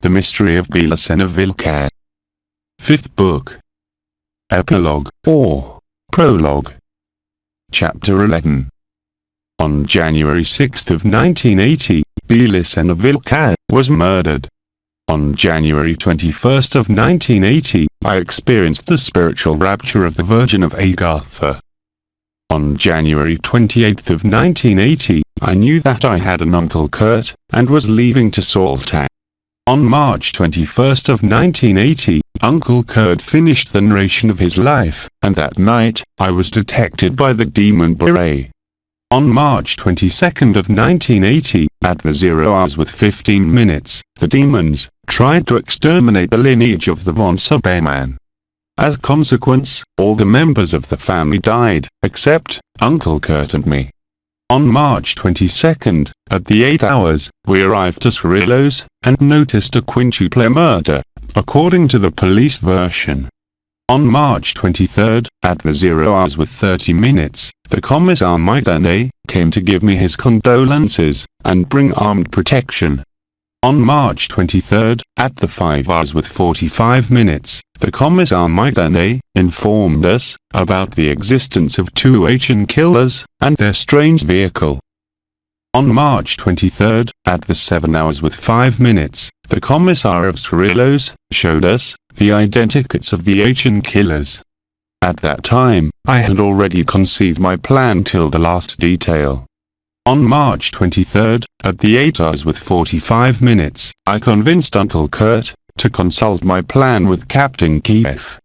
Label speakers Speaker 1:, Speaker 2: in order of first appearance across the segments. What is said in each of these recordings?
Speaker 1: The Mystery of BELICENA VILLCA. Fifth Book. Epilogue, or Prologue. Chapter 11. On January 6 of 1980, BELICENA VILLCA was murdered. On January 21 of 1980, I experienced the spiritual rapture of the Virgin of Agatha. On January 28 of 1980, I knew that I had an Uncle Kurt, and was leaving to Salta. On March 21 of 1980, Uncle Kurt finished the narration of his life, and that night, I was detected by the demon Beret. On March 22 of 1980, at the 0 hours with 15 minutes, the demons tried to exterminate the lineage of the von Suberman. As a consequence, all the members of the family died, except Uncle Kurt and me. On March 22, at the 8 hours, we arrived to Cerrillos, and noticed a quintuple murder, according to the police version. On March 23, at the 0 hours with 30 minutes, the Commissar Maidane came to give me his condolences, and bring armed protection. On March 23, at the 5 hours with 45 minutes, the Commissar Maidane informed us about the existence of two Haitian killers, and their strange vehicle. On March 23, at the 7 hours with 5 minutes, the Commissar of Cerrillos showed us the identikits of the Haitian killers. At that time, I had already conceived my plan till the last detail. On March 23, at the 8 hours with 45 minutes, I convinced Uncle Kurt to consult my plan with Captain Kiev.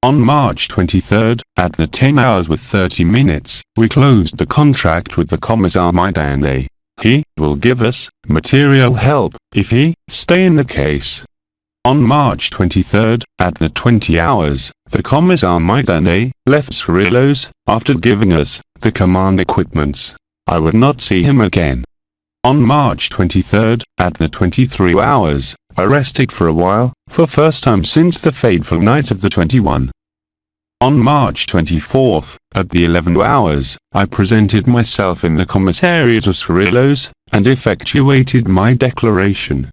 Speaker 1: On March 23, at the 10 hours with 30 minutes, we closed the contract with the Commissar Maidane. He will give us material help if he stay in the case. On March 23, at the 20 hours, the Commissar Maidane left Cerrillos after giving us the command equipments. I would not see him again. On March 23, at the 23 hours, I rested for a while, for first time since the fateful night of the 21. On March 24, at the 11 hours, I presented myself in the commissariat of Cerrillos, and effectuated my declaration.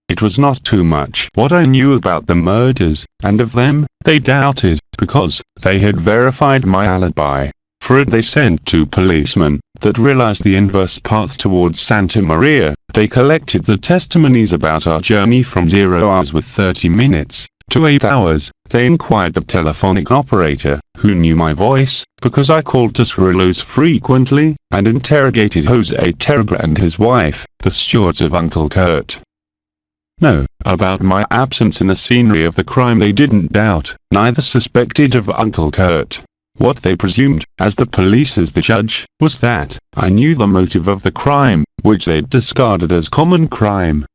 Speaker 1: It was not too much what I knew about the murders, and of them, they doubted, because they had verified my alibi. For it they sent two policemen, that realized the inverse path towards Santa Maria. They collected the testimonies about our journey from 0 hours with 30 minutes, to 8 hours. They inquired the telephonic operator, who knew my voice, because I called to Cerrillos frequently, and interrogated Jose Terra and his wife, the stewards of Uncle Kurt. No, about my absence in the scenery of the crime they didn't doubt, neither suspected of Uncle Kurt. What they presumed, as the police as the judge, was that I knew the motive of the crime, which they'd discarded as common crime.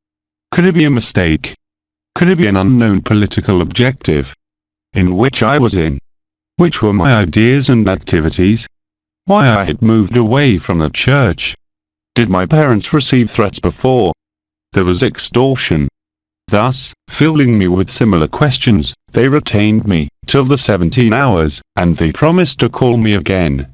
Speaker 1: Could it be a mistake? Could it be an unknown political objective? In which I was in? Which were my ideas and activities? Why I had moved away from the church? Did my parents receive threats before? There was extortion. Thus, filling me with similar questions, they retained me till the 17 hours, and they promised to call me again.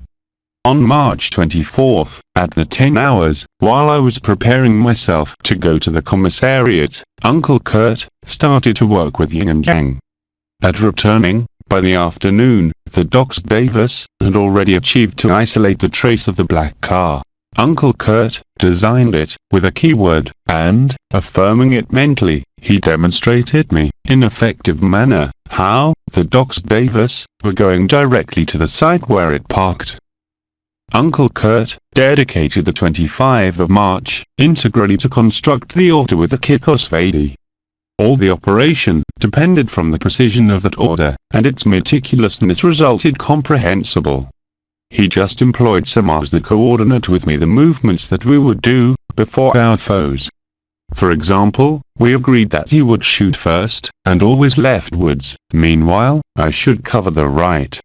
Speaker 1: On March 24, at the 10 hours, while I was preparing myself to go to the commissariat, Uncle Kurt started to work with Yin and Yang. At returning, by the afternoon, the Docs Davis had already achieved to isolate the trace of the black car. Uncle Kurt designed it with a keyword, and, affirming it mentally, he demonstrated me, in effective manner, how the Docs Davis were going directly to the site where it parked. Uncle Kurt dedicated the 25 of March integrally to construct the order with the Kikos Vadi. All the operation depended from the precision of that order, and its meticulousness resulted comprehensible. He just employed some as the coordinate with me the movements that we would do before our foes. For example, we agreed that he would shoot first, and always leftwards. Meanwhile, I should cover the right.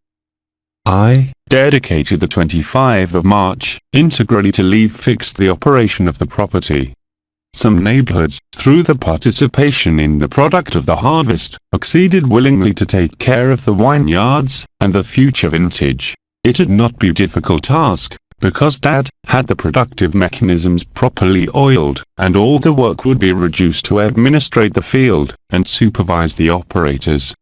Speaker 1: I dedicated the 25 of March integrally to leave fixed the operation of the property. Some neighborhoods, through the participation in the product of the harvest, acceded willingly to take care of the vineyards and the future vintage. It had not been a difficult task, because Dad had the productive mechanisms properly oiled, and all the work would be reduced to administrate the field and supervise the operators.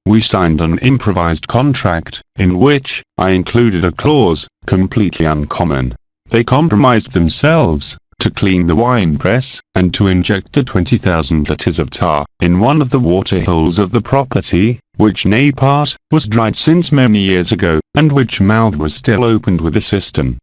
Speaker 1: We signed an improvised contract, in which I included a clause, completely uncommon. They compromised themselves to clean the wine press, and to inject the 20,000 litres of tar in one of the waterholes of the property, which part was dried since many years ago, and which mouth was still opened with the cistern.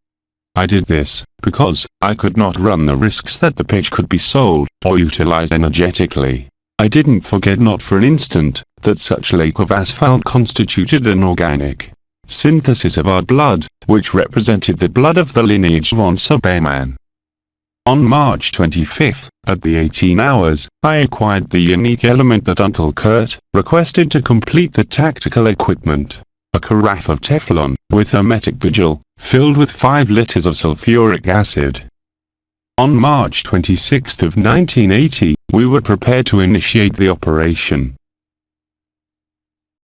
Speaker 1: I did this because I could not run the risks that the pitch could be sold or utilized energetically. I didn't forget, not for an instant, that such lake of asphalt constituted an organic synthesis of our blood, which represented the blood of the lineage von Suberman. On March 25, at the 18 hours, I acquired the unique element that Uncle Kurt requested to complete the tactical equipment. A carafe of Teflon, with hermetic vigil, filled with 5 liters of sulfuric acid. On March 26 of 1980, we were prepared to initiate the operation.